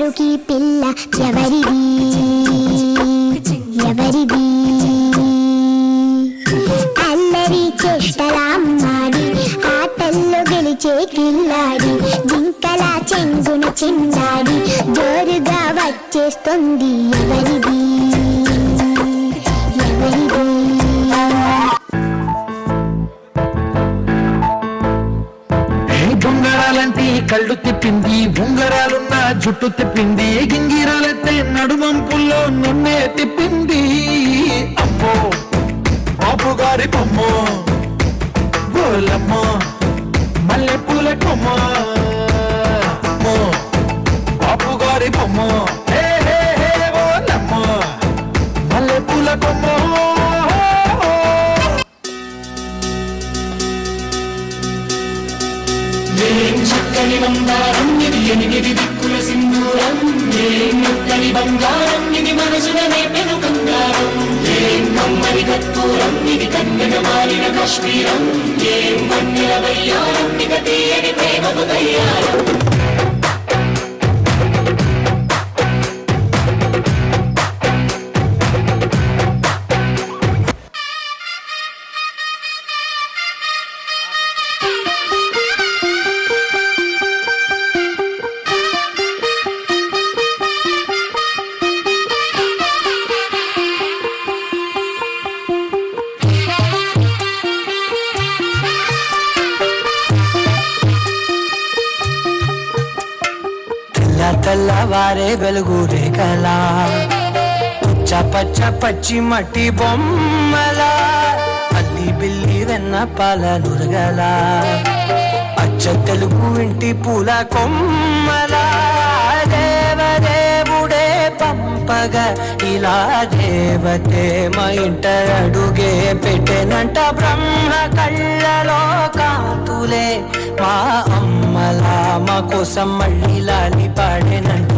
అసలుకి పిల్ల ఎవరిది ఎవరిది? అల్లరి చేష్టల అమ్మాడి, ఆటల్లో గెలిచే కిల్లాడి, జింకలా చెంగున చిందాడి జోరుగా వచ్చేస్తుంది ఎవరిది ఎవరిది? బొంగరాలంటే కళ్ళు తిప్పింది, ఉంగరాలున్న జుట్టు తిప్పింది, గింగిరాలైతే నడుమంపుల్లో నన్నే తిప్పింది. అమ్మో బాపు గారి బొమ్మ, గోలమ్మ మల్లె పూల కొమ్మ, బాపు గారి బొమ్మ గోలమ్మ మల్లె పూల కొమ్మ. చక్కని బంగారం ఇది, ఎనిమిది దిక్కుల సింధూరం, ముక్కని బంగారం ఇది, మనసున నేపెను కంగారం, కమ్మని కత్తూరం ఇది, కన్నెన మారిన కాశ్మీరం, వన్నెల వయ్యారం ఇక తీయని ప్రేమకు తయ్యారం. తెల్లవారే వెలుగు రేఖలా, పచ్చ పచ్చ పచ్చి మట్టి బొమ్మలా, అల్లి బిల్లి వెన్న పాల నురగలా, అచ్చ తెలుగు ఇంటి పూల కొమ్మలా, దేవదేవుడే పంపగా ఇలా దేవతే మా ఇంట అడుగే పెట్టెనంట. బ్రహ్మ కళ్ళలో కాతులే మా అమ్మలా మా కోసం మళ్ళీ లాలి పాడేనంట.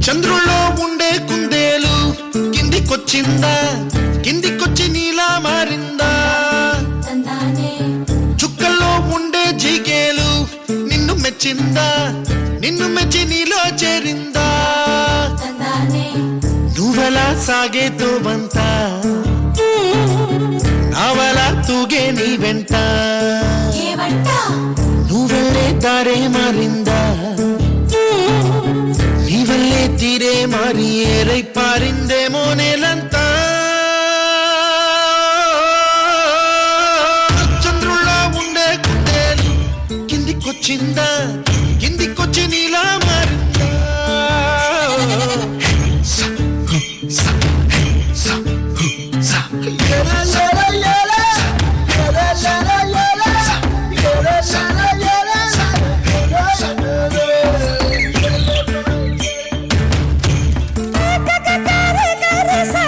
చంద్రుల్లో ఉండే కుందేలు కిందికొచ్చిందా, కిందికొచ్చి నీలా మారిందా, చుక్కల్లో ఉండే జిగేలు నిన్ను మెచ్చిందా, నిన్ను మెచ్చి నీలో చేరిందా, నువ్వలా సాగే తోవంతా నావలా తూగే నీ వెంట, నువ్వెళ్ళే దారే మారిందా, నీ వల్లే తీరే మారి ఏరై పారిందేమో నేలంతా. చంద్రుల్లో ఉండే కుందేలు కిందికొచ్చిందా, కిందికొచ్చి నీలా మారిందా.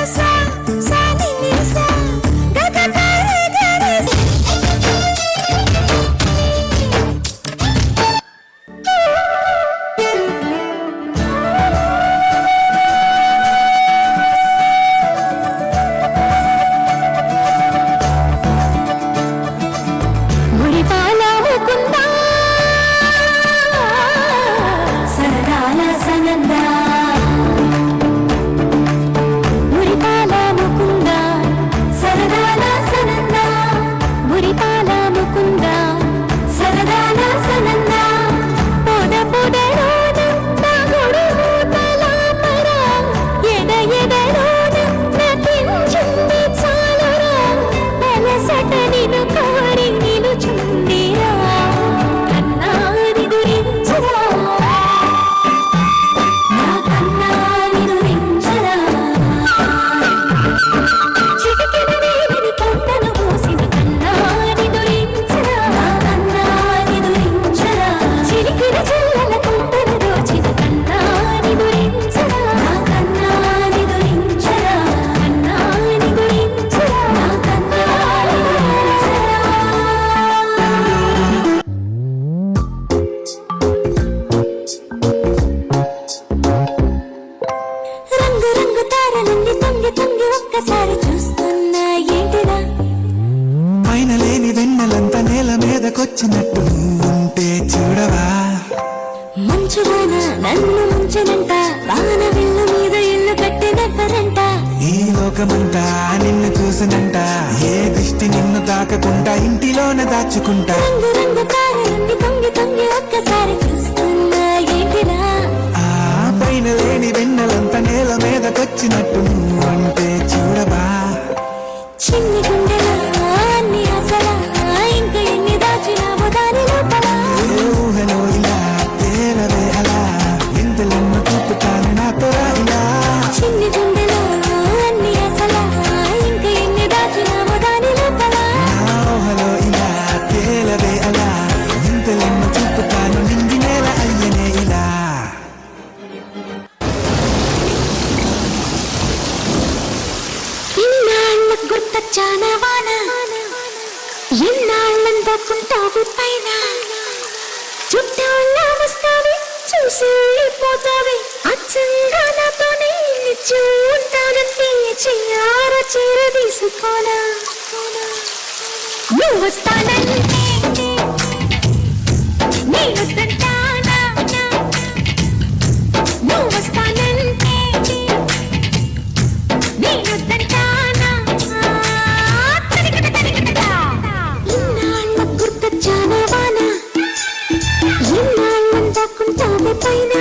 sa తొంగి తొంగి తొంగి ఒక్కసారి చూస్తున్నా ఏంటిదా పైన లేని వెన్నెలంతా నేల మీదకొచ్చినట్టు ఉంటే చూడవా మంచువాన నన్ను ముంచనంట వాన విల్లు మీద ఇల్లు కట్టినెవ్వరంట ఈ లోకమంతా నిన్ను చూసినంట ఏ దిష్టి నిన్ను తాకకుండా ఇంటిలోనే దాచుకుంటా రంగు రంగు తారలన్నీ తొంగి తొంగి ఒక్కసారి చూస్తున్నా ఏంటిదా ఆ పైన లేని వెన్నెలంతా నేల మీదకొచ్చినట్టు అంటే చూడవా చిన్ని గుండెలా అన్ని అసలా ఇంకా ఎన్ని దాచినావో దాని లోపల ఏ ఊహలో ఇలా తేలవే అలా ఇంతలెన్నో చూపుతాను నాతో ఇలా చిన్ని గుండెలా అన్ని అసలా ఇంకా ఎన్ని దాచినావో దాని లోపల నా ఊహలో ఇలా తేలవే అలా ఇంతలెన్నో చూపుతాను నింగి నేల అయ్యనే ఇలా ఇన్నాళ్ళ గుర్తొచ్చానా వాన ఎన్నాళ్ళందాకుంటావు పైన చుట్టాళ్ళ వస్తావి చూసి వెళ్ళిపోతావి అచ్చంగా నాతోనే నిచ్చు ఉంటానంటే చెయ్యార చీర తీసుకోనా నువ్వు వస్తానంటే నేను తంటానా నువ్వు వస్తానంటే నేను తంటానా ఇన్నాళ్ళ గుర్తొచ్చానా వాన ఎన్నాళ్ళందాకుంటావు పైన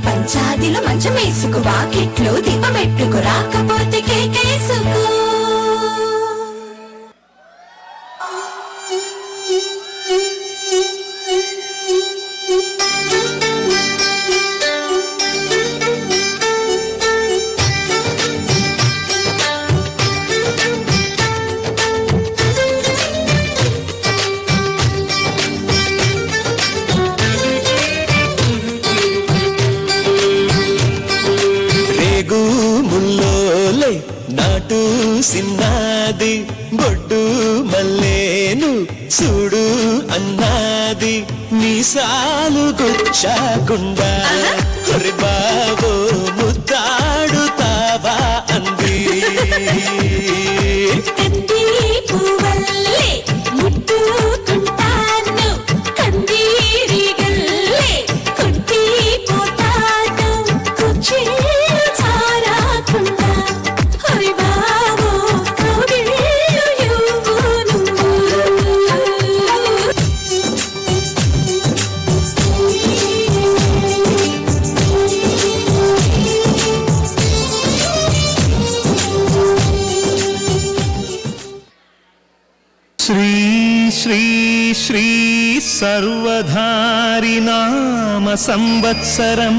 పంచాదిలో మంచమేసుకు వాకిట్లో దీపమెట్టుకు రాకపోతే కేకేసుకు నాటు సిన్నాది బొడ్డు మల్లేను చూడు అన్నాది మీసాలు గుచ్చాకుండా హరి బాబో ముద్దాడుతావా అంది కంది పువ్వల్లే ముట్టుకుంటాను కందీరి గల్లే కొట్టి పోతాను కుచ్చిళ్ళు చారాకుండా హరి బాబో కవిళ్ళు యువును శ్రీ శ్రీ శ్రీ సర్వధారి నామ సంవత్సరం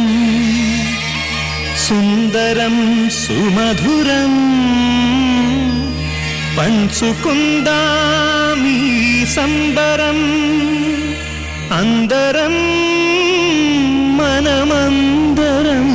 సుందరం సుమధురం పంచుకుందామీ సంబరం అందరం మనమందరం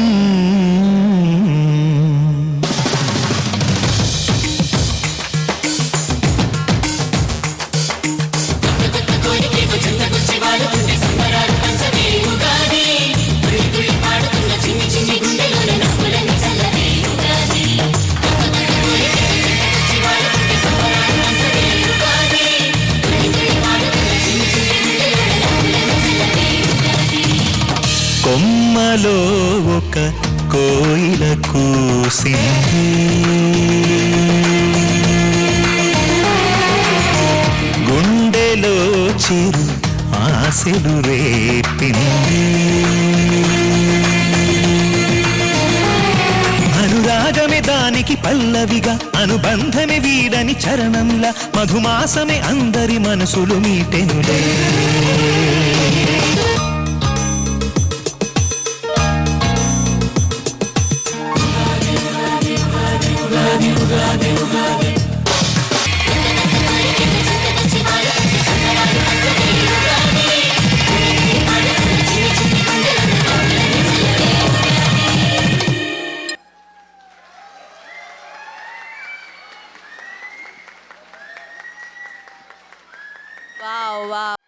కొమ్మలో ఒక కోయిల కూసింది గుండెలో చిరు ఆశలు రేపింది అనురాగమే దానికి పల్లవిగా అనుబంధమే వీడని చరణంలా మధుమాసమే అందరి మనసులు మీటెనులే వావ్ వావ్